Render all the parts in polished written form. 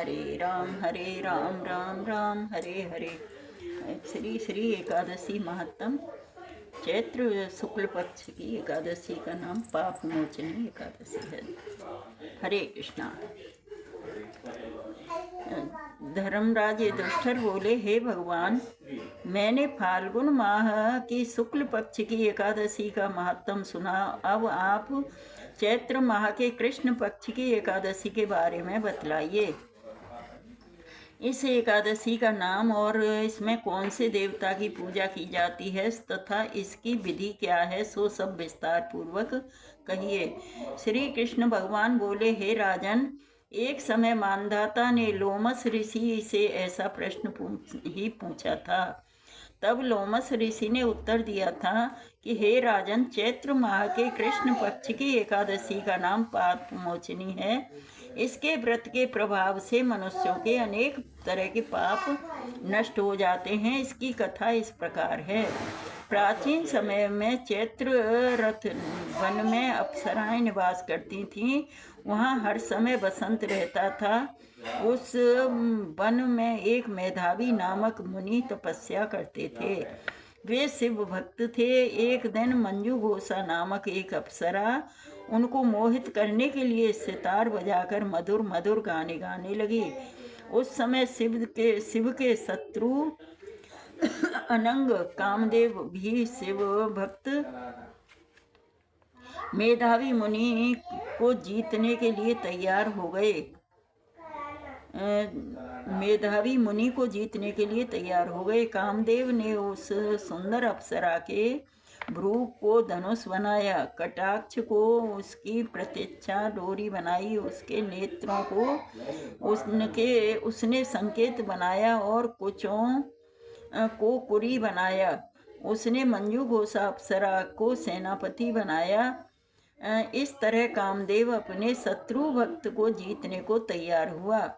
हरे राम राम राम हरे हरे। श्री श्री एकादशी महात्म। चैत्र शुक्ल पक्ष की एकादशी का नाम पाप मोचनी एकादशी है। हरे कृष्णा। धर्मराज युधिष्ठिर बोले, हे भगवान, मैंने फाल्गुन माह की शुक्ल पक्ष की एकादशी का महात्म सुना। अब आप चैत्र माह के कृष्ण पक्ष की एकादशी के बारे में बतलाइए। इस एकादशी का नाम और इसमें कौन से देवता की पूजा की जाती है तथा इसकी विधि क्या है, सो सब विस्तार पूर्वक कहिए। श्री कृष्ण भगवान बोले, हे राजन, एक समय मानधाता ने लोमस ऋषि से ऐसा प्रश्न पूछा था। तब लोमस ऋषि ने उत्तर दिया था कि हे राजन, चैत्र माह के कृष्ण पक्ष की एकादशी का नाम पाप मोचनी है। इसके व्रत के प्रभाव से मनुष्यों के अनेक तरह के पाप नष्ट हो जाते हैं। इसकी कथा इस प्रकार है। प्राचीन समय में चैत्र रथ वन में अप्सराएं निवास करती थीं। वहाँ हर समय बसंत रहता था। उस वन में एक मेधावी नामक मुनि तपस्या करते थे। वे शिव भक्त थे। एक दिन मंजू घोषा नामक एक अप्सरा उनको मोहित करने के लिए सितार बजाकर मधुर मधुर गाने गाने लगी। उस समय शिव के शत्रु अनंग कामदेव भी शिव भक्त मेधावी मुनि को जीतने के लिए तैयार हो गए। कामदेव ने उस सुंदर अप्सरा के भ्रू को धनुष बनाया, कटाक्ष को उसकी प्रतीक्षा डोरी बनाई, उसके नेत्रों को उसने संकेत बनाया और कुचों को कुरी बनाया। उसने मंजू घोषा अप्सरा को सेनापति बनाया। इस तरह कामदेव अपने शत्रु भक्त को जीतने को तैयार हुआ।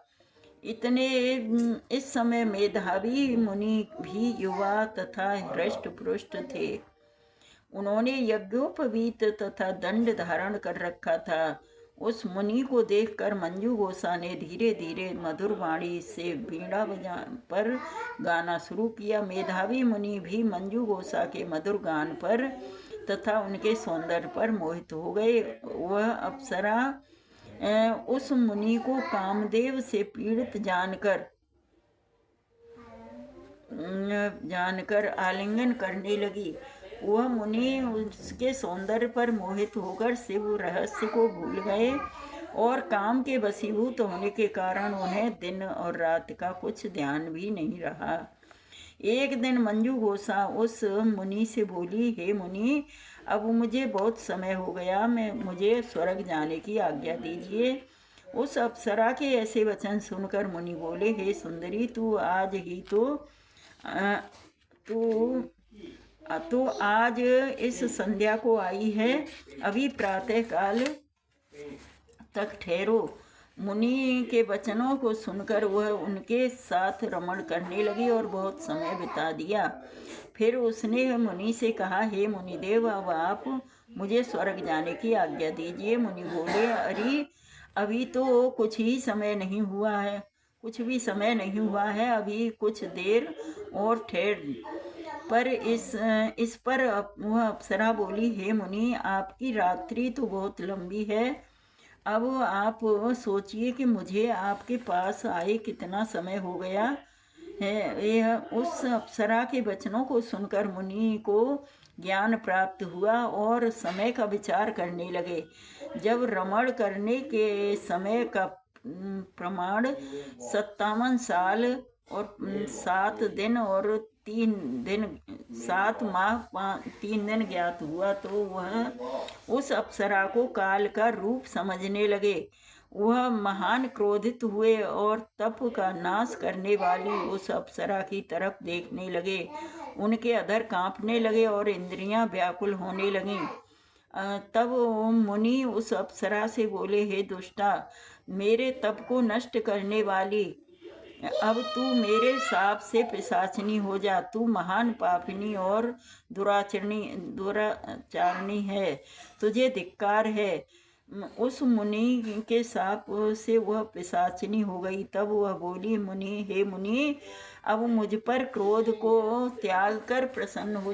इस समय मेधावी मुनि भी युवा तथा हृष्ट पुष्ट थे। उन्होंने यज्ञोपवीत तथा दंड धारण कर रखा था। उस मुनि को देखकर मंजू घोषा ने धीरे धीरे मधुर वाणी से वीणा पर गाना शुरू किया। मेधावी मुनि भी मंजू घोषा के मधुर गान पर तथा उनके सौंदर्य पर मोहित हो गए। वह अप्सरा उस मुनि को कामदेव से पीड़ित जानकर आलिंगन करने लगी। वह मुनि उसके सौंदर्य पर मोहित होकर शिव रहस्य को भूल गए और काम के वशीभूत होने के कारण उन्हें दिन और रात का कुछ ध्यान भी नहीं रहा। एक दिन मंजू घोषा उस मुनि से बोली, हे मुनि, अब मुझे बहुत समय हो गया, मुझे स्वर्ग जाने की आज्ञा दीजिए। उस अप्सरा के ऐसे वचन सुनकर मुनि बोले, हे सुंदरी, तू आज इस संध्या को आई है। अभी प्रातः काल तक ठहरो। मुनि के वचनों को सुनकर वह उनके साथ रमण करने लगी और बहुत समय बिता दिया। फिर उसने मुनि से कहा, हे मुनिदेव, अब आप मुझे स्वर्ग जाने की आज्ञा दीजिए। मुनि बोले, अरे अभी तो कुछ भी समय नहीं हुआ है, अभी कुछ देर और ठहर। पर इस पर वह अप्सरा बोली, हे मुनि, आपकी रात्रि तो बहुत लंबी है। अब आप सोचिए कि मुझे आपके पास आए कितना समय हो गया है। उस अप्सरा के वचनों को सुनकर मुनि को ज्ञान प्राप्त हुआ और समय का विचार करने लगे। जब रमण करने के समय का प्रमाण 57 साल और 7 दिन और 7 माह 3 दिन ज्ञात हुआ, तो वह उस अप्सरा को काल का रूप समझने लगे। वह महान क्रोधित हुए और तप का नाश करने वाली उस अप्सरा की तरफ देखने लगे। उनके अधर कांपने लगे और इंद्रियां व्याकुल होने लगीं। तब मुनि उस अप्सरा से बोले, हे दुष्टा, मेरे तप को नष्ट करने वाली, अब तू मेरे शाप से पिशाचिनी हो जा। तू महान पापिनी और दुराचारणी है। तुझे धिक्कार है। उस मुनि के शाप से वह पिशाचिनी हो गई। तब वह बोली, मुनि, हे मुनि, अब मुझ पर क्रोध को त्याग कर प्रसन्न हो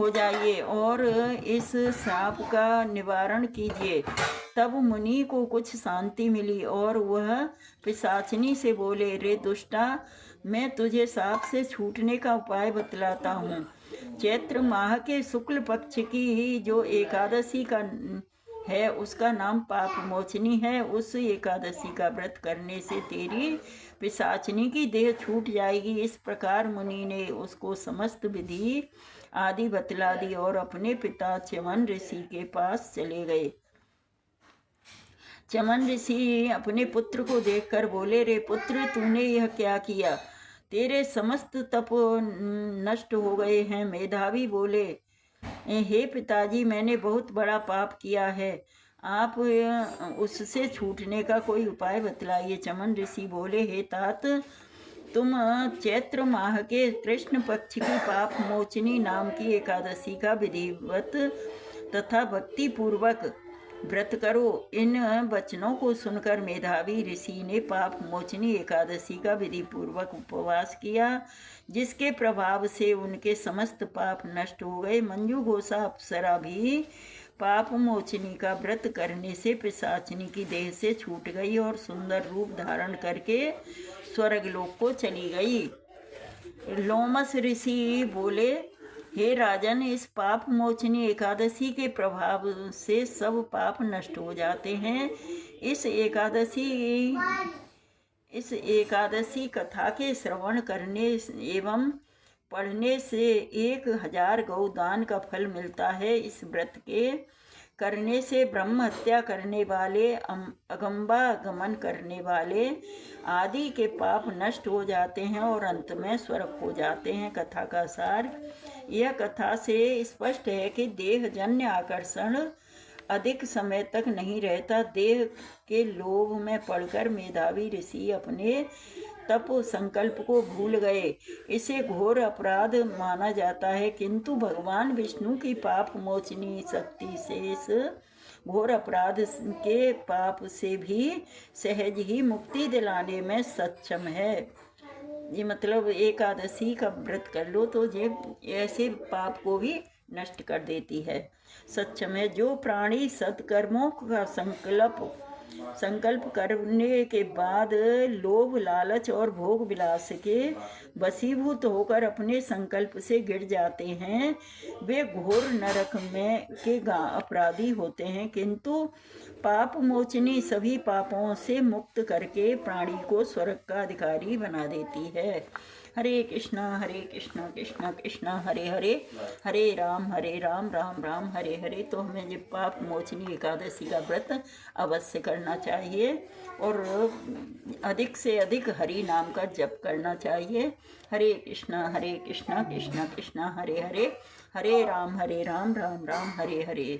जाइए और इस शाप का निवारण कीजिए। तब मुनि को कुछ शांति मिली और वह पिशाचिनी से बोले, रे दुष्टा, मैं तुझे शाप से छूटने का उपाय बतलाता हूँ। चैत्र माह के शुक्ल पक्ष की जो एकादशी का है उसका नाम पाप मोचनी है। उस एकादशी का व्रत करने से तेरी पिशाचिनी की देह छूट जाएगी। इस प्रकार मुनि ने उसको समस्त विधि आदि बतला दी और अपने पिता च्यवन ऋषि के पास चले गए। च्यवन ऋषि अपने पुत्र को देखकर बोले, रे पुत्र, तूने यह क्या किया? तेरे समस्त तप नष्ट हो गए हैं। मेधावी बोले, हे पिताजी, मैंने बहुत बड़ा पाप किया है, आप उससे छूटने का कोई उपाय बतलाइए। च्यवन ऋषि बोले, हे तात, तुम चैत्र माह के कृष्ण पक्ष की पाप मोचनी नाम की एकादशी का विधिवत तथा भक्ति पूर्वक व्रत करो। इन वचनों को सुनकर मेधावी ऋषि ने पाप मोचनी एकादशी का विधि पूर्वक उपवास किया, जिसके प्रभाव से उनके समस्त पाप नष्ट हो गए। मंजू घोषा अप्सरा भी पाप मोचनी का व्रत करने से पिशाचिनी की देह से छूट गई और सुंदर रूप धारण करके स्वर्गलोक को चली गई। लोमस ऋषि बोले, हे राजन, इस पाप मोचनी एकादशी के प्रभाव से सब पाप नष्ट हो जाते हैं। इस एकादशी कथा के श्रवण करने एवं पढ़ने से 1000 गौदान का फल मिलता है। इस व्रत के करने से ब्रह्म हत्या करने वाले, अगंबा गमन करने वाले आदि के पाप नष्ट हो जाते हैं और अंत में स्वर्ग हो जाते हैं। कथा का सार, यह कथा से स्पष्ट है कि देहजन्य आकर्षण अधिक समय तक नहीं रहता। देह के लोभ में पड़कर मेधावी ऋषि अपने तप संकल्प को भूल गए। इसे घोर अपराध माना जाता है, किंतु भगवान विष्णु की पाप मोचनी शक्ति से इस घोर अपराध के पाप से भी सहज ही मुक्ति दिलाने में सक्षम है। ये मतलब एकादशी का व्रत कर लो तो ये ऐसे पाप को भी नष्ट कर देती है। सक्षम है। जो प्राणी सत्कर्मों का संकल्प करने के बाद लोभ, लालच और भोग विलास के वशीभूत होकर अपने संकल्प से गिर जाते हैं, वे घोर नरक में के अपराधी होते हैं। किंतु पाप मोचनी सभी पापों से मुक्त करके प्राणी को स्वर्ग का अधिकारी बना देती है। हरे कृष्णा कृष्णा कृष्णा हरे हरे, हरे राम राम राम हरे हरे। तो हमें ये पाप मोचनी एकादशी का व्रत अवश्य करना चाहिए और अधिक से अधिक हरि नाम का जप करना चाहिए। हरे कृष्णा कृष्णा कृष्णा हरे हरे, हरे राम राम राम हरे हरे।